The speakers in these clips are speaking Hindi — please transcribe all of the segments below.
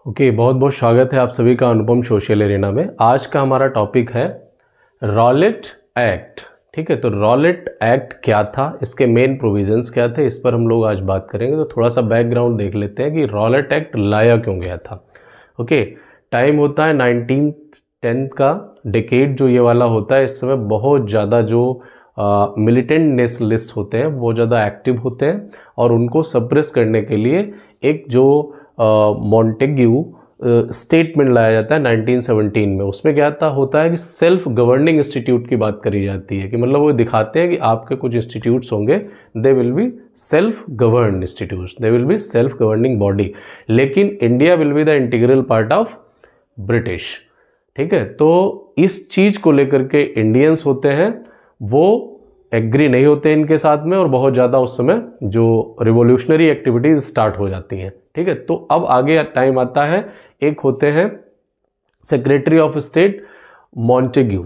ओके, बहुत बहुत स्वागत है आप सभी का अनुपम सोशल एरिना में। आज का हमारा टॉपिक है रॉलेट एक्ट। ठीक है, तो रॉलेट एक्ट क्या था, इसके मेन प्रोविजंस क्या थे, इस पर हम लोग आज बात करेंगे। तो थोड़ा सा बैकग्राउंड देख लेते हैं कि रॉलेट एक्ट लाया क्यों गया था। ओके, टाइम होता है 1910 का डेकेड जो ये वाला होता है। इस समय बहुत ज़्यादा जो मिलिटेंट नेशनलिस्ट होते हैं वो ज़्यादा एक्टिव होते हैं और उनको सप्रेस करने के लिए एक जो मॉन्टेग्यू स्टेटमेंट लाया जाता है 1917 में। उसमें क्या होता है कि सेल्फ गवर्निंग इंस्टीट्यूट की बात करी जाती है, कि मतलब वो दिखाते हैं कि आपके कुछ इंस्टीट्यूट्स होंगे, they will be self govern institutes, they will be self governing body, लेकिन India will be the integral part of British. ठीक है, तो इस चीज़ को लेकर के इंडियंस होते हैं वो एग्री नहीं होते इनके साथ में, और बहुत ज़्यादा उस समय जो रिवोल्यूशनरी एक्टिविटीज़ स्टार्ट हो जाती हैं। ठीक है, तो अब आगे टाइम आता है, एक होते हैं सेक्रेटरी ऑफ स्टेट मॉन्टेग्यू,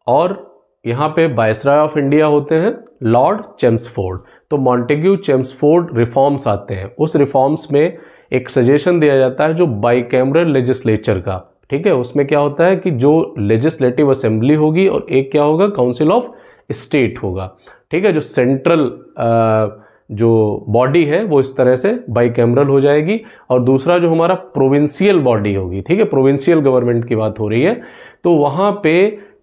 और यहाँ पे वायसराय ऑफ इंडिया होते हैं लॉर्ड चेम्सफोर्ड। तो मॉन्टेग्यू चेम्सफोर्ड रिफॉर्म्स आते हैं, उस रिफॉर्म्स में एक सजेशन दिया जाता है जो बाइकैमरल लेजिस्लेचर का। ठीक है, उसमें क्या होता है कि जो लेजिस्लेटिव असेंबली होगी और एक क्या होगा, काउंसिल ऑफ स्टेट होगा। ठीक है, जो सेंट्रल जो बॉडी है वो इस तरह से बाइकैमरल हो जाएगी, और दूसरा जो हमारा प्रोविंशियल बॉडी होगी। ठीक है, प्रोविंशियल गवर्नमेंट की बात हो रही है, तो वहाँ पे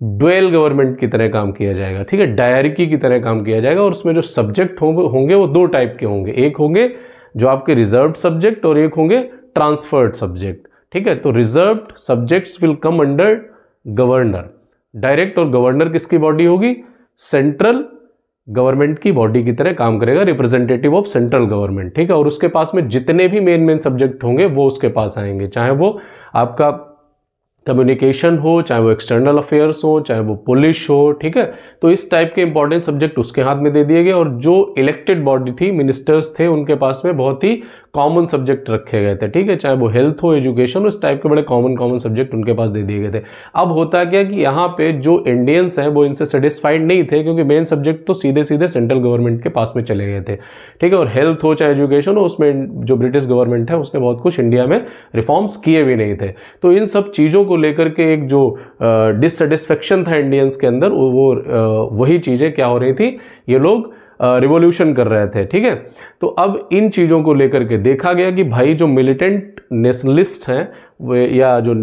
ड्वेल गवर्नमेंट की तरह काम किया जाएगा। ठीक है, डायरकी की तरह काम किया जाएगा, और उसमें जो सब्जेक्ट होंगे वो दो टाइप के होंगे, एक होंगे जो आपके रिजर्व्ड सब्जेक्ट और एक होंगे ट्रांसफर्ड सब्जेक्ट। ठीक है, तो reserved subjects will come under governor direct, और गवर्नर किसकी बॉडी होगी, सेंट्रल गवर्नमेंट की बॉडी की तरह काम करेगा, रिप्रेजेंटेटिव ऑफ सेंट्रल गवर्नमेंट। ठीक है, और उसके पास में जितने भी मेन सब्जेक्ट होंगे वो उसके पास आएंगे, चाहे वो आपका कम्युनिकेशन हो, चाहे वो एक्सटर्नल अफेयर्स हो, चाहे वो पुलिस हो। ठीक है, तो इस टाइप के इंपॉर्टेंट सब्जेक्ट उसके हाथ में दे दिए गए, और जो इलेक्टेड बॉडी थी, मिनिस्टर्स थे, उनके पास में बहुत ही कॉमन सब्जेक्ट रखे गए थे। ठीक है, चाहे वो हेल्थ हो, एजुकेशन हो, इस टाइप के बड़े कॉमन सब्जेक्ट उनके पास दे दिए गए थे। अब होता क्या कि यहाँ पे जो इंडियंस हैं वो इनसे सेटिस्फाइड नहीं थे, क्योंकि मेन सब्जेक्ट तो सीधे सीधे सेंट्रल गवर्नमेंट के पास में चले गए थे। ठीक है, और हेल्थ हो चाहे एजुकेशन हो, उसमें जो ब्रिटिश गवर्नमेंट है उसने बहुत कुछ इंडिया में रिफॉर्म्स किए भी नहीं थे। तो इन सब चीज़ों को लेकर के एक जो डिससेटिस्फेक्शन था इंडियंस के अंदर, वो वही चीज़ें क्या हो रही थी, ये लोग रिवॉल्यूशन कर रहे थे। ठीक है, तो अब इन चीज़ों को लेकर के देखा गया कि भाई जो मिलिटेंट नेशनलिस्ट हैं वे या जो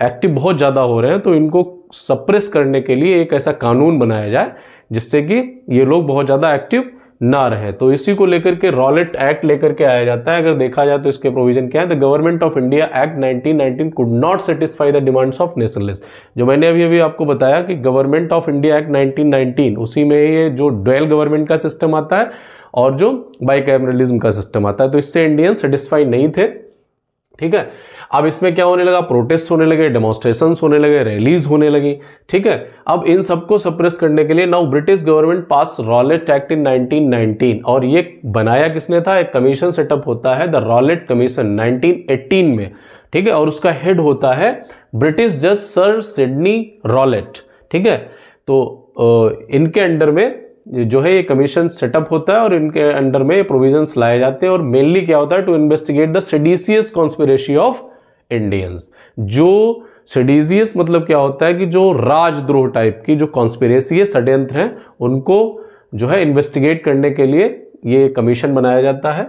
एक्टिव बहुत ज़्यादा हो रहे हैं, तो इनको सप्रेस करने के लिए एक ऐसा कानून बनाया जाए जिससे कि ये लोग बहुत ज़्यादा एक्टिव ना रहे। तो इसी को लेकर के रॉलेट एक्ट लेकर के आया जाता है। अगर देखा जाए तो इसके प्रोविजन क्या है, the government of India act 1919 could not satisfy the demands of nationalist. जो मैंने अभी आपको बताया कि गवर्नमेंट ऑफ इंडिया एक्ट 1919, उसी में ये जो ड्वेल गवर्नमेंट का सिस्टम आता है और जो बाइकैमरलिज्म का सिस्टम आता है, तो इससे इंडियन सेटिस्फाई नहीं थे। ठीक है, अब इसमें क्या होने लगा, प्रोटेस्ट होने लगे, डेमोन्स्ट्रेशंस होने लगे, रैलीज होने लगी। ठीक है, अब इन सबको सप्रेस करने के लिए now British government pass Rowlatt act in 1919, और ये बनाया किसने था, एक कमीशन सेटअप होता है द रॉलेट कमीशन 1918 में। ठीक है, और उसका हेड होता है ब्रिटिश जज सर सिडनी रॉलेट। ठीक है, तो इनके अंडर में जो है ये कमीशन सेटअप होता है, और इनके अंडर में प्रोविजंस लाए जाते हैं, और मेनली क्या होता है, to investigate the seditious conspiracy of Indians. जो सेडिशियस मतलब क्या होता है कि जो राजद्रोह टाइप की जो कॉन्स्पिरेसी है, षड्यंत्र हैं, उनको जो है इन्वेस्टिगेट करने के लिए ये कमीशन बनाया जाता है।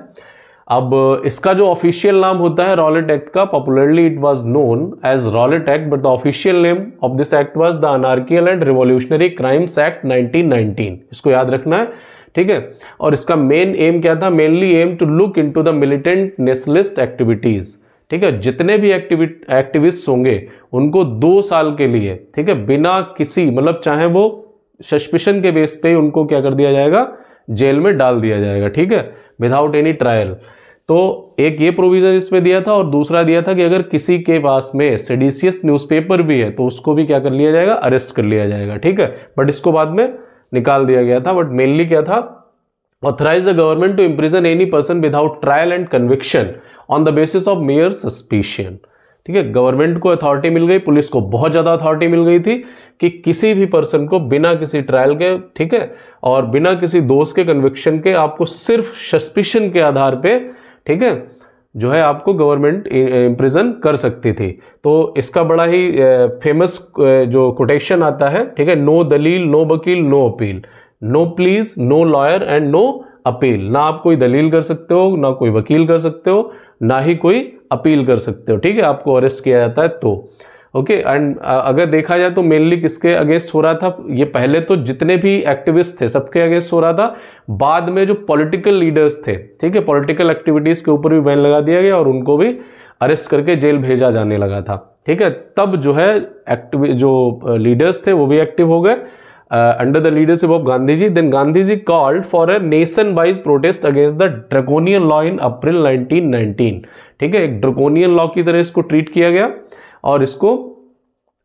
अब इसका जो ऑफिशियल नाम होता है रॉलेट एक्ट का, popularly it was known as Rowlatt act, but the official name of this act was the anarchical and revolutionary crimes act 1919। इसको याद रखना है। ठीक है, और इसका मेन एम क्या था, mainly aim to look into the militant nationalist activities. ठीक है, जितने भी एक्टिविस्ट होंगे उनको 2 साल के लिए, ठीक है, बिना किसी मतलब चाहे वो सस्पिशन के बेस पे उनको क्या कर दिया जाएगा, जेल में डाल दिया जाएगा। ठीक है, विदाउट एनी ट्रायल। तो एक ये प्रोविजन इसमें दिया था, और दूसरा दिया था कि अगर किसी के पास में सेडिशियस न्यूज़पेपर भी है तो उसको भी क्या कर लिया जाएगा, अरेस्ट कर लिया जाएगा। ठीक है, बट इसको बाद में निकाल दिया गया था। बट मेनली क्या था, authorise the government to imprison any person without trial and conviction on the basis of mere suspicion. ठीक है, गवर्नमेंट को अथॉरिटी मिल गई, पुलिस को बहुत ज़्यादा अथॉरिटी मिल गई थी कि किसी भी पर्सन को बिना किसी ट्रायल के, ठीक है, और बिना किसी दोष के, कन्विक्शन के, आपको सिर्फ सस्पिशन के आधार पे, ठीक है, जो है आपको गवर्नमेंट इम्प्रिजन कर सकती थी। तो इसका बड़ा ही फेमस जो कोटेशन आता है, ठीक है, नो दलील, नो वकील, no appeal, no please, no lawyer and no appeal. ना आप कोई दलील कर सकते हो, ना कोई वकील कर सकते हो, ना ही कोई अपील कर सकते हो, ठीक है, आपको अरेस्ट किया जाता है तो। ओके, एंड अगर देखा जाए तो मेनली किसके अगेंस्ट हो रहा था, ये पहले तो जितने भी एक्टिविस्ट थे सबके अगेंस्ट हो रहा था। बाद में जो पॉलिटिकल लीडर्स थे, ठीक है, पॉलिटिकल एक्टिविटीज के ऊपर भी बैन लगा दिया गया और उनको भी अरेस्ट करके जेल भेजा जाने लगा था, ठीक है। तब जो है जो लीडर्स थे वो भी एक्टिव हो गए under the leadership of Gandhi ji. Then Gandhi ji called for a nation wise protest against the draconian law in April 1919, ठीक है, एक ड्रैकोनियन लॉ की तरह इसको ट्रीट किया गया और इसको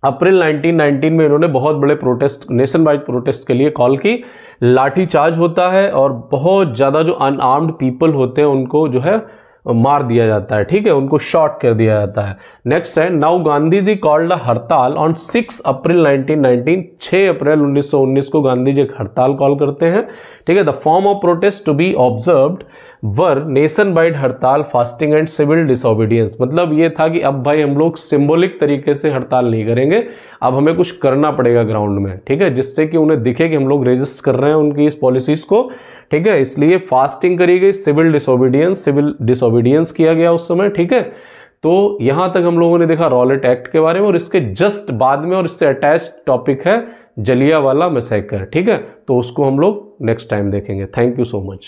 अप्रैल 1919 में इन्होंने बहुत बड़े प्रोटेस्ट, नेशन वाइड प्रोटेस्ट के लिए कॉल की। लाठीचार्ज होता है और बहुत ज़्यादा जो अनआर्म्ड पीपल होते हैं उनको जो है मार दिया जाता है, ठीक है, उनको शॉट कर दिया जाता है। नेक्स्ट है, now Gandhi ji called a hartal on 6 अप्रैल 1919, 6 अप्रैल 1919 को गांधी जी एक हड़ताल कॉल करते हैं, ठीक है। The form of protest to be observed were nationwide hartal, fasting and civil disobedience. मतलब ये था कि अब भाई हम लोग सिंबॉलिक तरीके से हड़ताल नहीं करेंगे, अब हमें कुछ करना पड़ेगा ग्राउंड में, ठीक है, जिससे कि उन्हें दिखे कि हम लोग रेजिस्ट कर रहे हैं उनकी इस पॉलिसीज को, ठीक है। इसलिए फास्टिंग करी गई, सिविल डिसोबीडियंस किया गया उस समय, ठीक है। तो यहां तक हम लोगों ने देखा रॉलेट एक्ट के बारे में, और इसके जस्ट बाद में और इससे अटैच्ड टॉपिक है जलियांवाला मैसेकर, ठीक है। तो उसको हम लोग नेक्स्ट टाइम देखेंगे। Thank you so much.